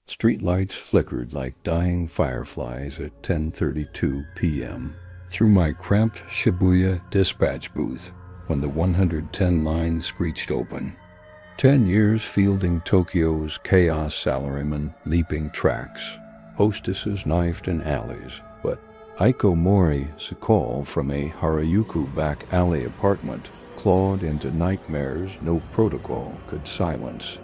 Streetlights flickered like dying fireflies at 10:32 p.m. through my cramped Shibuya dispatch booth when the 110 line screeched open. 10 years fielding Tokyo's chaos salarymen leaping tracks, hostesses knifed in alleys, but Aiko Mori's call from a Harajuku back alley apartment clawed into nightmares no protocol could silence.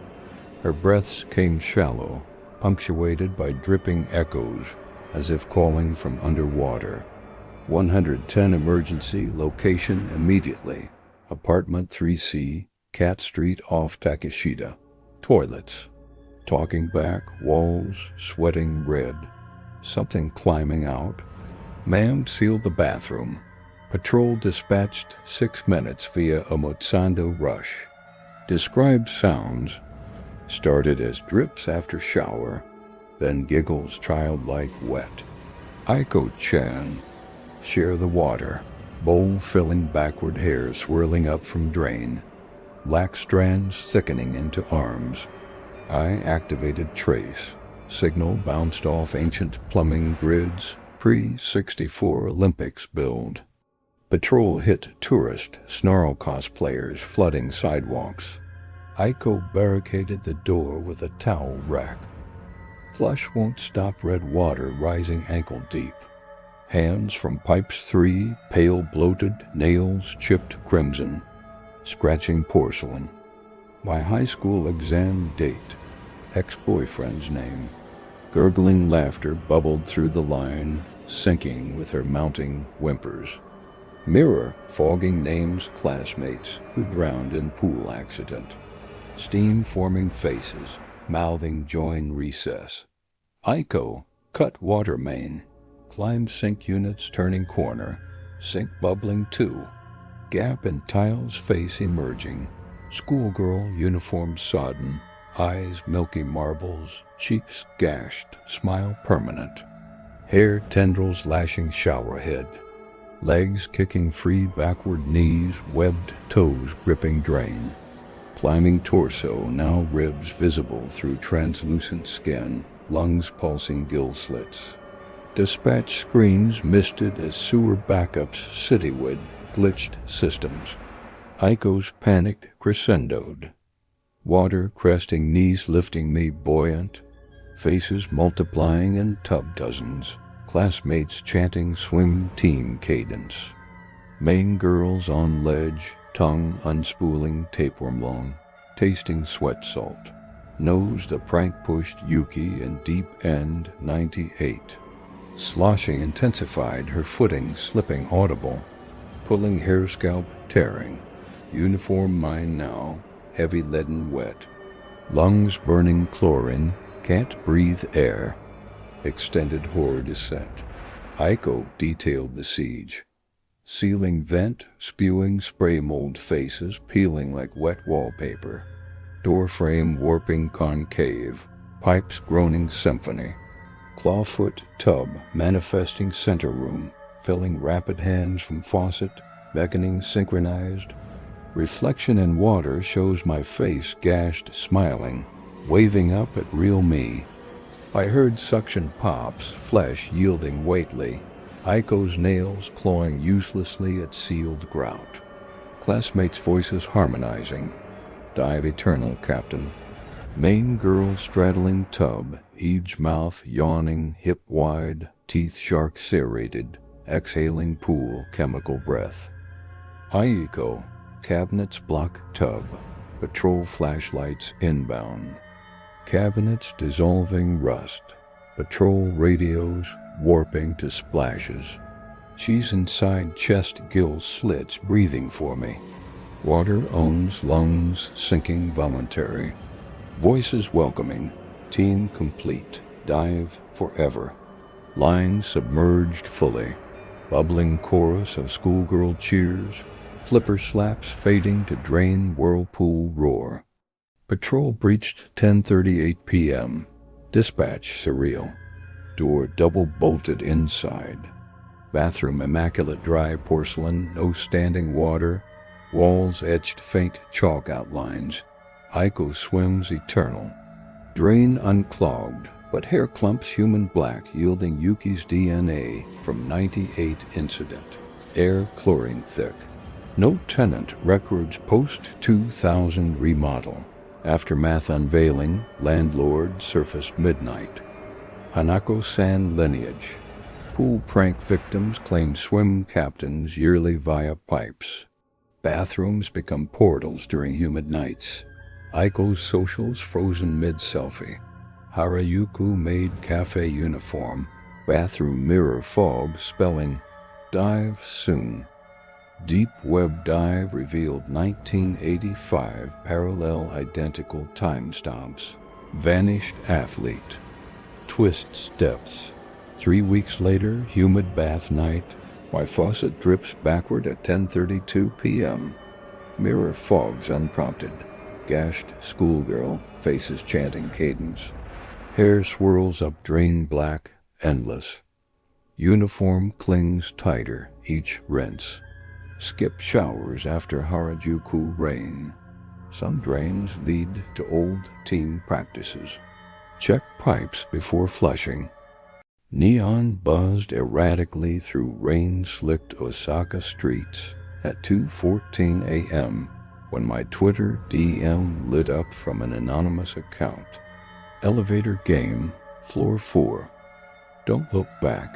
Her breaths came shallow, punctuated by dripping echoes, as if calling from underwater. 110 emergency, location immediately. Apartment 3C, Cat Street off Takeshita. Toilets. Talking back, walls, sweating red. Something climbing out. Ma'am sealed the bathroom. Patrol dispatched 6 minutes via a Motsando rush. Described sounds. Started as drips after shower, then giggles childlike wet. Aiko-chan. Share the water. Bowl filling backward hair swirling up from drain. Black strands thickening into arms. I activated trace. Signal bounced off ancient plumbing grids. Pre-64 Olympics build. Patrol hit tourist snarl cosplayers flooding sidewalks. Aiko barricaded the door with a towel rack. Flush won't stop red water rising ankle deep. Hands from pipes 3, pale bloated, nails chipped crimson. Scratching porcelain. My high school exam date. Ex-boyfriend's name. Gurgling laughter bubbled through the line, sinking with her mounting whimpers. Mirror fogging names classmates who drowned in pool accident. Steam forming faces, mouthing join recess. Aiko, cut water main. Climb sink units turning corner. Sink bubbling too. Gap in tiles face emerging. Schoolgirl uniform sodden. Eyes milky marbles, cheeks gashed, smile permanent. Hair tendrils lashing shower head. Legs kicking free backward knees, webbed toes gripping drain. Climbing torso, now ribs visible through translucent skin, lungs pulsing gill slits. Dispatch screens misted as sewer backups citywide glitched systems. Aiko's panicked crescendoed. Water cresting knees lifting me buoyant. Faces multiplying in tub dozens. Classmates chanting swim team cadence. Main girls on ledge, tongue unspooling tapeworm long, tasting sweat salt. Nose the prank-pushed Yuki in deep end 98. Sloshing intensified, her footing slipping audible. Pulling hair scalp tearing. Uniform mine now, heavy leaden wet. Lungs burning chlorine, can't breathe air. Extended horror descent. Aiko detailed the siege. Ceiling vent, spewing spray mold faces peeling like wet wallpaper. Door frame warping concave, pipes groaning symphony. Clawfoot tub manifesting center room, filling rapid hands from faucet, beckoning synchronized. Reflection in water shows my face gashed smiling, waving up at real me. I heard suction pops, flesh yielding weightly. Aiko's nails clawing uselessly at sealed grout. Classmates' voices harmonizing. Dive eternal, Captain. Main girl straddling tub, each mouth yawning, hip wide, teeth shark serrated, exhaling pool chemical breath. Aiko, cabinets block tub, patrol flashlights inbound. Cabinets dissolving rust, patrol radios warping to splashes. She's inside chest gill slits breathing for me. Water owns lungs sinking voluntary. Voices welcoming, team complete, dive forever. Line submerged fully, bubbling chorus of schoolgirl cheers, flipper slaps fading to drain whirlpool roar. Patrol breached 10:38 p.m. Dispatch surreal. Door double bolted inside. Bathroom immaculate dry porcelain, no standing water. Walls etched faint chalk outlines. Aiko swims eternal. Drain unclogged, but hair clumps human black, yielding Yuki's DNA from 98 incident. Air chlorine thick. No tenant records post-2000 remodel. Aftermath unveiling, landlord surfaced midnight. Hanako-san lineage. Pool prank victims claim swim captains yearly via pipes. Bathrooms become portals during humid nights. Aiko's socials frozen mid-selfie. Harajuku made cafe uniform. Bathroom mirror fog spelling dive soon. Deep web dive revealed 1985 parallel identical timestamps. Vanished athlete. Twists depths. 3 weeks later, humid bath night. My faucet drips backward at 10:32 p.m. Mirror fogs unprompted. Gashed schoolgirl faces chanting cadence. Hair swirls up drain black, endless. Uniform clings tighter, each rinse. Skip showers after Harajuku rain. Some drains lead to old team practices. Check pipes before flushing. Neon buzzed erratically through rain-slicked Osaka streets at 2:14 a.m. when my Twitter DM lit up from an anonymous account. Elevator game, floor 4. Don't look back.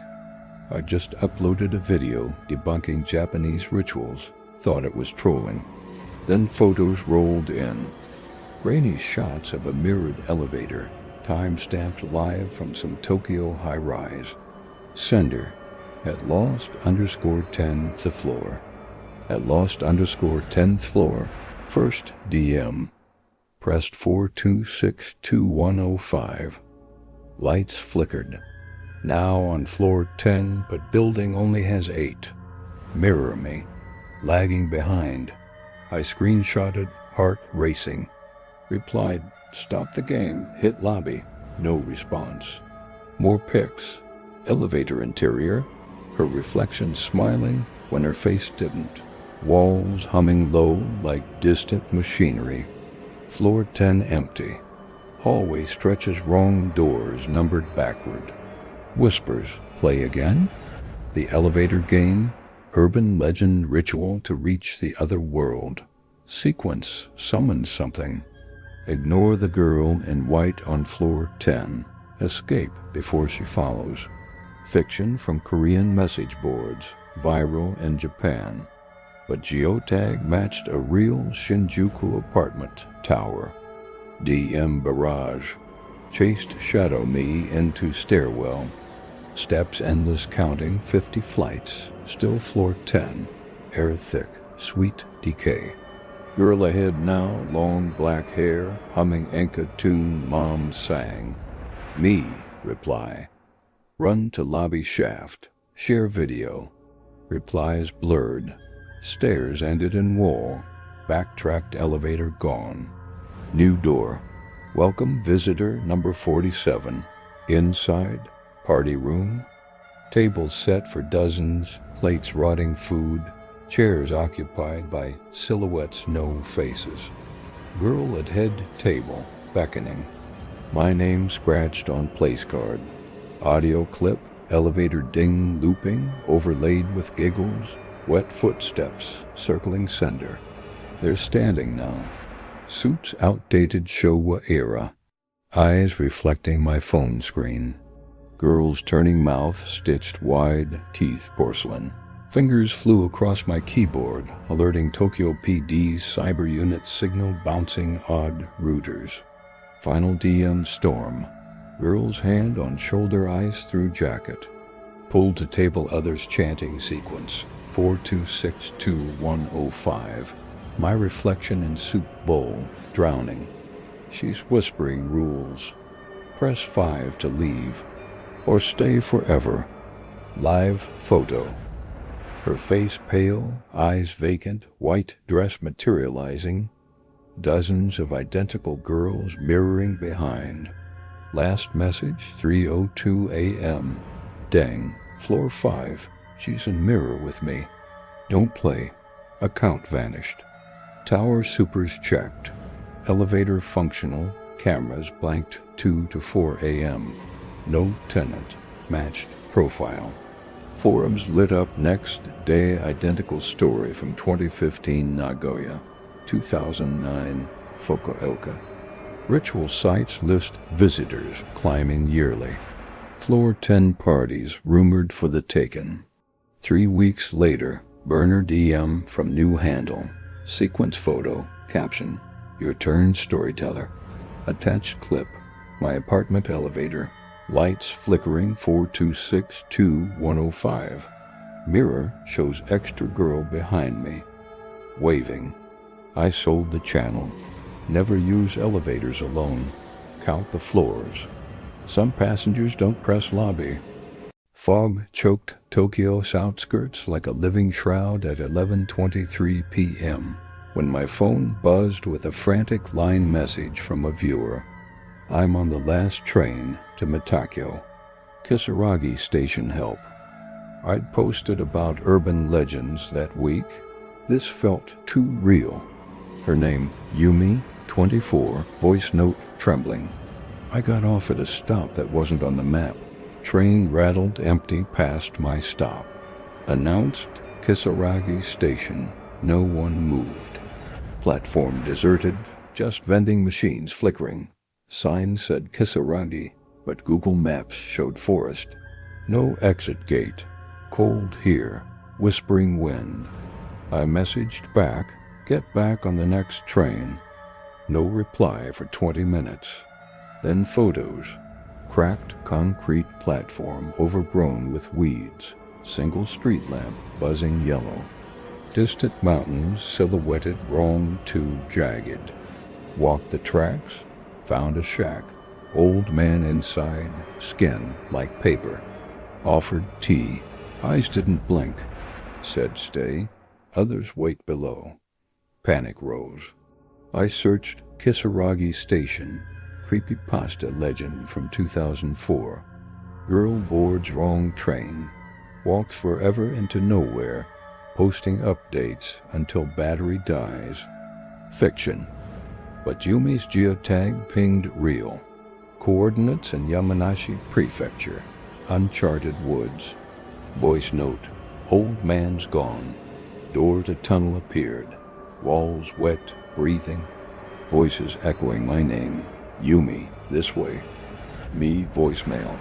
I just uploaded a video debunking Japanese rituals, thought it was trolling. Then photos rolled in. Grainy shots of a mirrored elevator, time-stamped live from some Tokyo high-rise. Sender, at lost_10th floor. At lost_10th floor, first DM. Pressed 4262105. Lights flickered. Now on floor 10, but building only has 8. Mirror me. Lagging behind. I screenshotted, heart racing. Replied, stop the game, hit lobby. No response. More pics. Elevator interior. Her reflection smiling when her face didn't. Walls humming low like distant machinery. Floor 10 empty. Hallway stretches wrong doors numbered backward. Whispers, play again? The elevator game, urban legend ritual to reach the other world. Sequence summons something. Ignore the girl in white on floor 10. Escape before she follows. Fiction from Korean message boards, viral in Japan. But geotag matched a real Shinjuku apartment tower. DM barrage. Chased shadow me into stairwell. Steps endless counting 50 flights. Still floor 10. Air thick. Sweet decay. Girl ahead now, long black hair, humming Enka tune mom sang. Me, reply. Run to lobby shaft. Share video. Replies blurred. Stairs ended in wall. Backtracked elevator gone. New door. Welcome visitor number 47. Inside, party room. Tables set for dozens, plates rotting food, chairs occupied by silhouettes no faces. Girl at head table, beckoning. My name scratched on place card. Audio clip, elevator ding looping, overlaid with giggles, wet footsteps circling sender. They're standing now. Suits outdated Showa era. Eyes reflecting my phone screen. Girl's turning mouth stitched wide, teeth porcelain. Fingers flew across my keyboard, alerting Tokyo PD's cyber unit signal bouncing odd routers. Final DM storm. Girl's hand on shoulder ice through jacket. Pulled to table others chanting sequence. 4262105. My reflection in soup bowl, drowning. She's whispering rules. Press 5 to leave. Or stay forever. Live photo. Her face pale, eyes vacant, white dress materializing. Dozens of identical girls mirroring behind. Last message, 3:02 a.m. Dang, floor 5. She's in mirror with me. Don't play. Account vanished. Tower supers checked. Elevator functional. Cameras blanked 2 to 4 a.m. No tenant. Matched profile. Forums lit up next day. Identical story from 2015 Nagoya. 2009 Fukuoka. Ritual sites list visitors climbing yearly. Floor 10 parties rumored for the taken. 3 weeks later, burner DM from new handle. Sequence photo. Caption. Your turn, storyteller. Attached clip. My apartment elevator. Lights flickering 4262-105. Mirror shows extra girl behind me. Waving. I sold the channel. Never use elevators alone. Count the floors. Some passengers don't press lobby. Fog choked Tokyo's outskirts like a living shroud at 11:23 p.m. when my phone buzzed with a frantic line message from a viewer. I'm on the last train to Mitakyo. Kisaragi Station help. I'd posted about urban legends that week. This felt too real. Her name, Yumi, 24, voice note trembling. I got off at a stop that wasn't on the map. Train rattled empty past my stop. Announced Kisaragi Station. No one moved. Platform deserted, just vending machines flickering. Sign said Kisaragi, but Google Maps showed forest. No exit gate. Cold here. Whispering wind. I messaged back, get back on the next train. No reply for 20 minutes. Then photos. Cracked concrete platform overgrown with weeds. Single street lamp buzzing yellow. Distant mountains silhouetted wrong too jagged. Walked the tracks. Found a shack. Old man inside. Skin like paper. Offered tea. Eyes didn't blink. Said stay. Others wait below. Panic rose. I searched Kisaragi Station. Creepypasta legend from 2004. Girl boards wrong train. Walks forever into nowhere. Posting updates until battery dies. Fiction. But Yumi's geotag pinged real. Coordinates in Yamanashi Prefecture. Uncharted woods. Voice note. Old man's gone. Door to tunnel appeared. Walls wet, breathing. Voices echoing my name. Yumi, this way. Me, voicemail.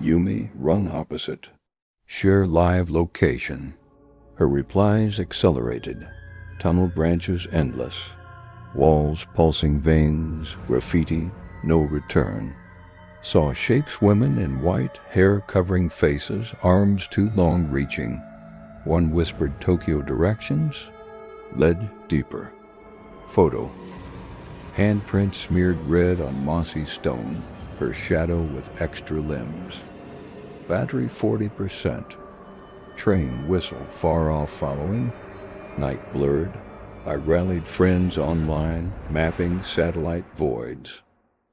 Yumi, run opposite. Share live location. Her replies accelerated. Tunnel branches endless. Walls pulsing veins, graffiti, no return. Saw shapes women in white, hair-covering faces, arms too long reaching. One whispered Tokyo directions, led deeper. Photo. Handprint smeared red on mossy stone, her shadow with extra limbs. Battery 40%. Train whistle far off following. Night blurred. I rallied friends online, mapping satellite voids.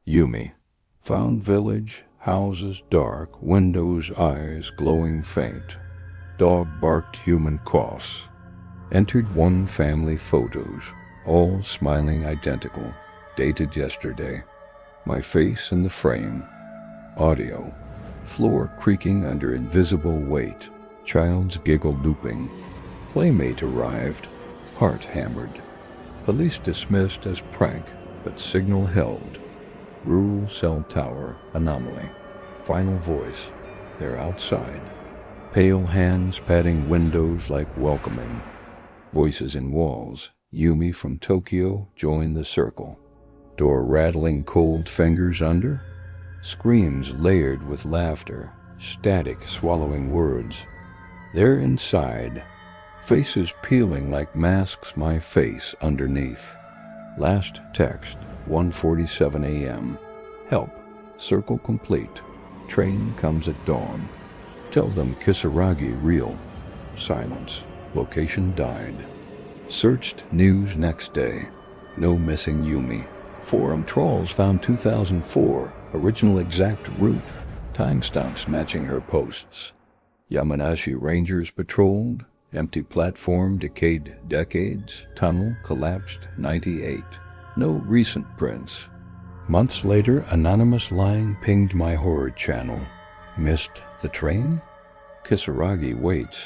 Yumi. Found village, houses dark, windows eyes glowing faint. Dog barked human coughs. Entered one family photos, all smiling identical, dated yesterday. My face in the frame. Audio. Floor creaking under invisible weight. Child's giggle looping. Playmate arrived. Heart hammered. Police dismissed as prank, but signal held. Rural cell tower anomaly. Final voice. They're outside. Pale hands patting windows like welcoming. Voices in walls. Yumi from Tokyo joined the circle. Door rattling cold fingers under. Screams layered with laughter. Static swallowing words. They're inside. Faces peeling like masks my face underneath. Last text, 1:47 a.m. Help. Circle complete. Train comes at dawn. Tell them Kisaragi real. Silence. Location died. Searched news next day. No missing Yumi. Forum trolls found 2004. Original exact route. Timestamps matching her posts. Yamanashi Rangers patrolled. Empty platform decayed decades. Tunnel collapsed 98. No recent prints. Months later, anonymous line pinged my horror channel. Missed the train? Kisaragi waits.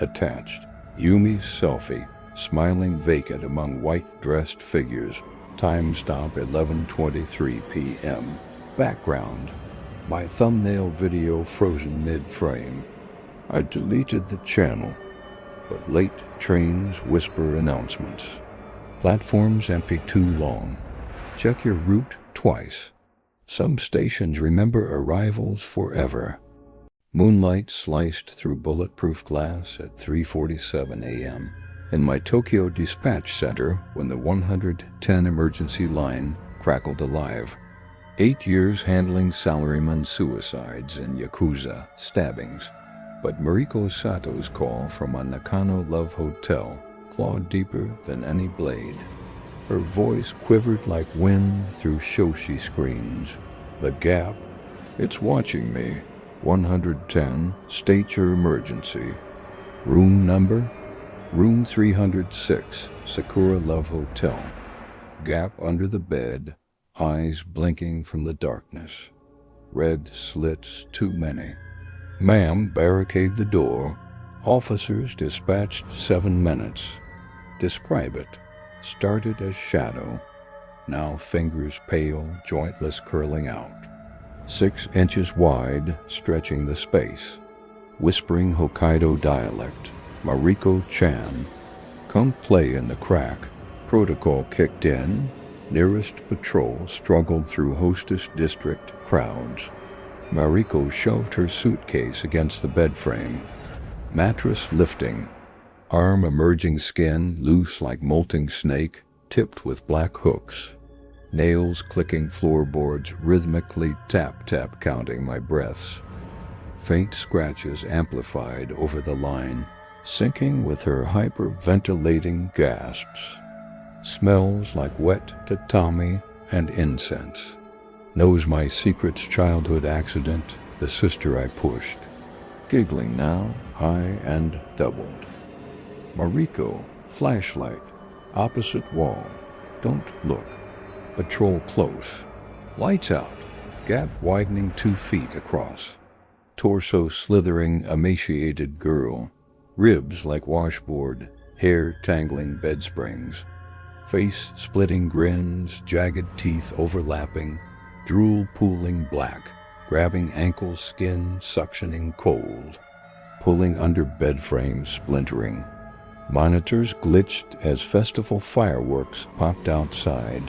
Attached, Yumi's selfie, smiling vacant among white-dressed figures. Time stop 11:23 p.m. Background, my thumbnail video frozen mid-frame. I deleted the channel, but late trains whisper announcements. Platforms empty too long. Check your route twice. Some stations remember arrivals forever. Moonlight sliced through bulletproof glass at 3:47 a.m. in my Tokyo dispatch center when the 110 emergency line crackled alive. 8 years handling salaryman suicides and Yakuza stabbings. But Mariko Sato's call from a Nakano Love Hotel clawed deeper than any blade. Her voice quivered like wind through Shoshi screens. The Gap. It's watching me. 110. State your emergency. Room number? Room 306. Sakura Love Hotel. Gap under the bed. Eyes blinking from the darkness. Red slits too many. Ma'am, barricade the door. Officers dispatched 7 minutes. Describe it. Started as shadow. Now fingers pale, jointless curling out. 6 inches wide, stretching the space. Whispering Hokkaido dialect. Mariko-chan. Come play in the crack. Protocol kicked in. Nearest patrol struggled through hostess district crowds. Mariko shoved her suitcase against the bed frame. Mattress lifting. Arm emerging skin loose like molting snake, tipped with black hooks. Nails clicking floorboards, rhythmically tap-tap counting my breaths. Faint scratches amplified over the line, syncing with her hyperventilating gasps. Smells like wet tatami and incense. Knows my secret's childhood accident, the sister I pushed. Giggling now, high and doubled. Mariko, flashlight, opposite wall. Don't look. Patrol close. Lights out. Gap widening 2 feet across. Torso slithering, emaciated girl. Ribs like washboard, hair tangling bed springs. Face splitting grins, jagged teeth overlapping, drool pooling black, grabbing ankle skin, suctioning cold. Pulling under bed frames, splintering. Monitors glitched as festival fireworks popped outside.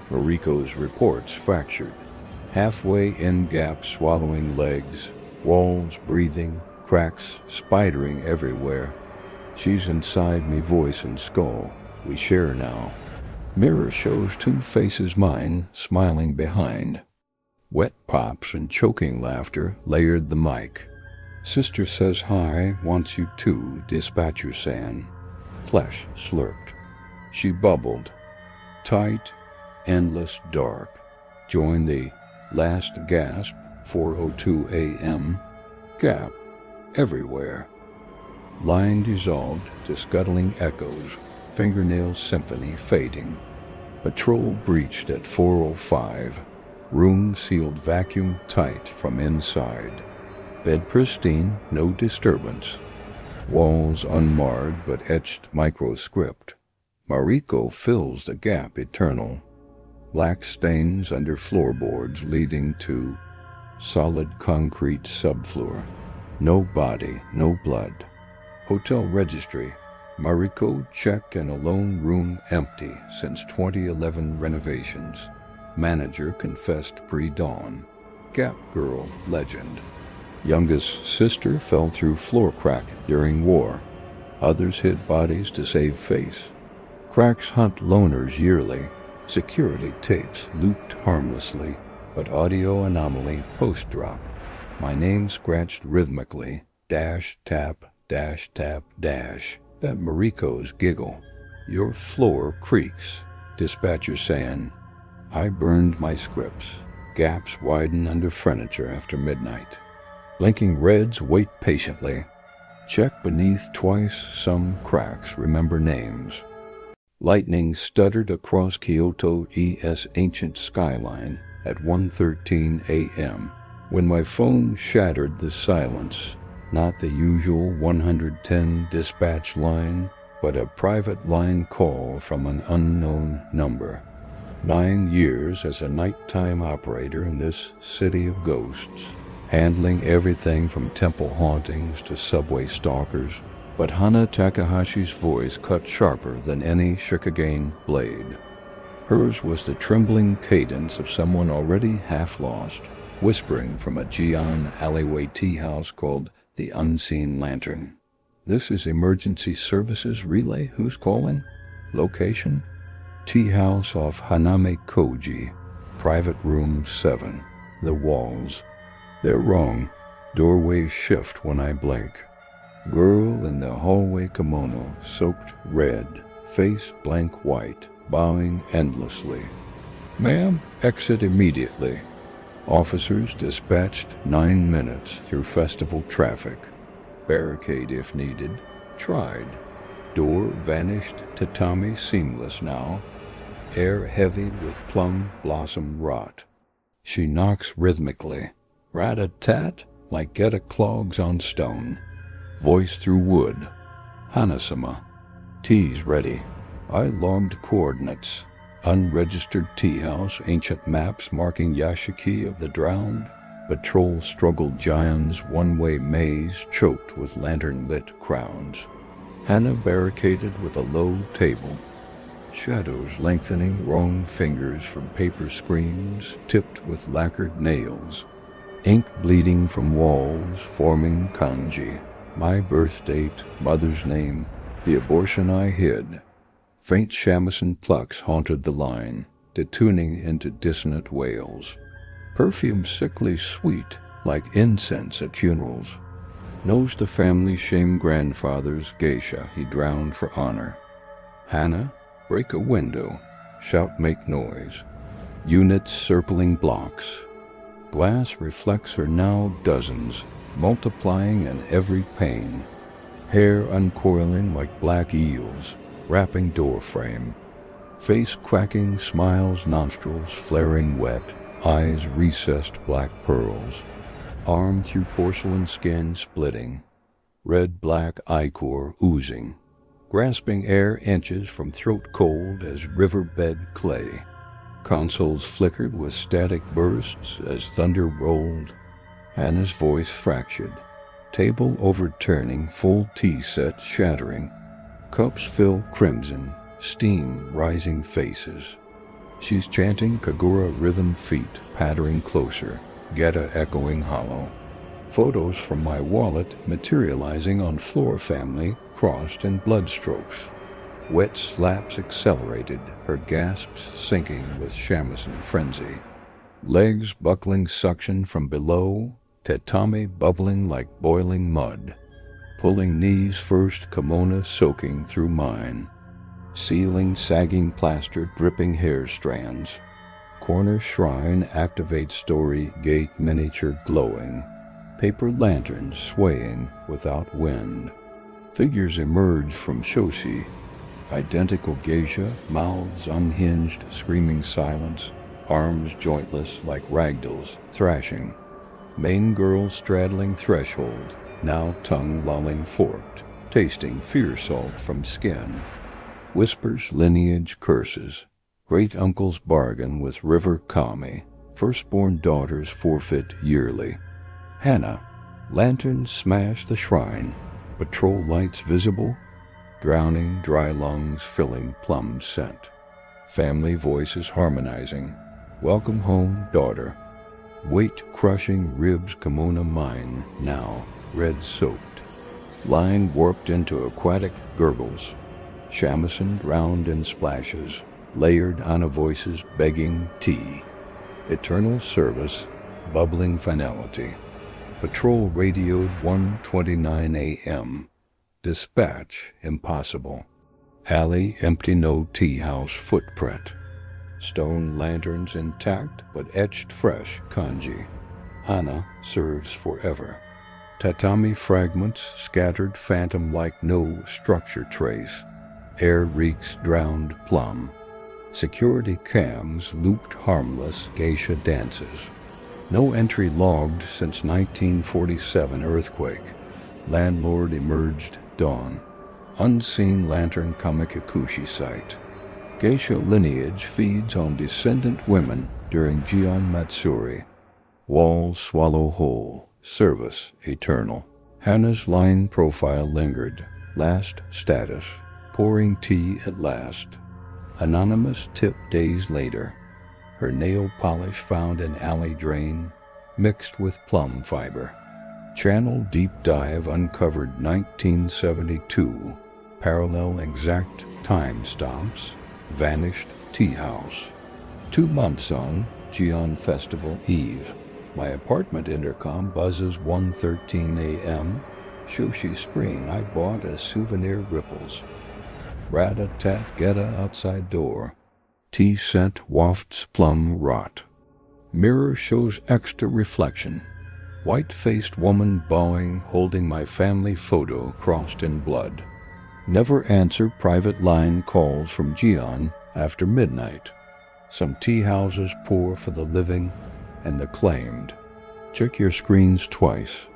Mariko's reports fractured. Halfway in Gap swallowing legs, walls breathing, cracks spidering everywhere. She's inside me voice and skull. We share now. Mirror shows 2 faces mine, smiling behind. Wet pops and choking laughter layered the mic. Sister says hi, wants you too, dispatcher-san. Flesh slurped. She bubbled. Tight, endless dark. Join the last gasp, 4:02 a.m. Gap, everywhere. Line dissolved to scuttling echoes, fingernail symphony fading. Patrol breached at 4:05. Room sealed vacuum tight from inside. Bed pristine, no disturbance. Walls unmarred but etched microscript. Mariko fills the gap eternal. Black stains under floorboards leading to solid concrete subfloor. No body, no blood. Hotel registry. Mariko checked in a lone room empty since 2011 renovations. Manager confessed pre-dawn. Gap girl legend. Youngest sister fell through floor crack during war. Others hid bodies to save face. Cracks hunt loners yearly. Security tapes looped harmlessly, but audio anomaly post-drop. My name scratched rhythmically. Dash, tap, dash, tap, dash. That Mariko's giggle. Your floor creaks. Dispatcher saying, I burned my scripts. Gaps widen under furniture after midnight. Blinking reds wait patiently. Check beneath twice, some cracks remember names. Lightning stuttered across Kyoto's ancient skyline at 1:13 a.m. when my phone shattered the silence. Not the usual 110 dispatch line, but a private line call from an unknown number. 9 years as a nighttime operator in this city of ghosts, handling everything from temple hauntings to subway stalkers, but Hana Takahashi's voice cut sharper than any Shikigane blade. Hers was the trembling cadence of someone already half lost, whispering from a Gion alleyway tea house called the Unseen Lantern. "This is emergency services relay. Who's calling? Location? Tea house off Haname Koji, private room 7. The walls. They're wrong. Doorways shift when I blink. Girl in the hallway kimono, soaked red, face blank white, bowing endlessly. Ma'am, exit immediately. Officers dispatched 9 minutes through festival traffic. Barricade if needed. Tried. Door vanished, tatami seamless now. Air heavy with plum blossom rot. She knocks rhythmically. Rat-a-tat, like geta clogs on stone. Voice through wood. Hanasama. Tea's ready. I logged coordinates. Unregistered tea house, ancient maps marking Yashiki of the drowned. Patrol struggled giants, one-way maze choked with lantern-lit crowds. Hana barricaded with a low table. Shadows lengthening, wrong fingers from paper screens tipped with lacquered nails. Ink bleeding from walls, forming kanji. My birth date, mother's name, the abortion I hid. Faint shamisen plucks haunted the line, detuning into dissonant wails. Perfume sickly sweet, like incense at funerals. Knows the family shame grandfather's geisha he drowned for honor. Hana, break a window, shout make noise. Units circling blocks. Glass reflects her now dozens, multiplying in every pane. Hair uncoiling like black eels, wrapping door frame. Face cracking, smiles, nostrils flaring wet, eyes recessed black pearls. Arm through porcelain skin splitting. Red-black ichor oozing. Grasping air inches from throat cold as riverbed clay. Consoles flickered with static bursts as thunder rolled. Hana's voice fractured. Table overturning, full tea set shattering. Cups fill crimson, steam rising faces. She's chanting Kagura rhythm feet, pattering closer, geta echoing hollow. Photos from my wallet materializing on floor family crossed in blood strokes. Wet slaps accelerated, her gasps sinking with shamisen frenzy. Legs buckling suction from below, tatami bubbling like boiling mud. Pulling knees first, kimono soaking through mine. Ceiling sagging plaster, dripping hair strands. Corner shrine activate story gate miniature glowing. Paper lanterns swaying without wind. Figures emerge from shoshi. Identical geisha, mouths unhinged, screaming silence. Arms jointless like ragdolls, thrashing. Main girl straddling threshold, now tongue lolling forked, tasting fear salt from skin. Whispers, lineage, curses. Great uncle's bargain with River Kami. Firstborn daughter's forfeit yearly. Hana. Lanterns smash the shrine. Patrol lights visible. Drowning, dry lungs filling plum scent. Family voices harmonizing. Welcome home, daughter. Weight crushing ribs kimono mine, now red soaked. Line warped into aquatic gurgles. Shamisen drowned in splashes. Layered Ana voices begging tea. Eternal service, bubbling finality. Patrol radioed 1:29 a.m. Dispatch impossible. Alley empty, no tea house footprint. Stone lanterns intact but etched fresh kanji. Hana serves forever. Tatami fragments scattered phantom like no structure trace. Air reeks drowned plum. Security cams looped harmless geisha dances. No entry logged since 1947 earthquake. Landlord emerged dawn. Unseen lantern Kamikakushi site. Geisha lineage feeds on descendant women during Gion Matsuri. Walls swallow whole. Service eternal. Hannah's line profile lingered. Last status. Pouring tea at last. Anonymous tip days later. Her nail polish found in alley drain, mixed with plum fiber. Channel deep dive uncovered 1972. Parallel exact time stamps. Vanished tea house. 2 months on Gion Festival Eve. My apartment intercom buzzes 1:13 a.m. Shushi Spring, I bought as souvenir ripples. Rat-a-tat-get-a outside door. Tea scent wafts plum rot. Mirror shows extra reflection. White-faced woman bowing, holding my family photo crossed in blood. Never answer private line calls from Gion after midnight. Some tea houses poor for the living and the claimed. Check your screens twice.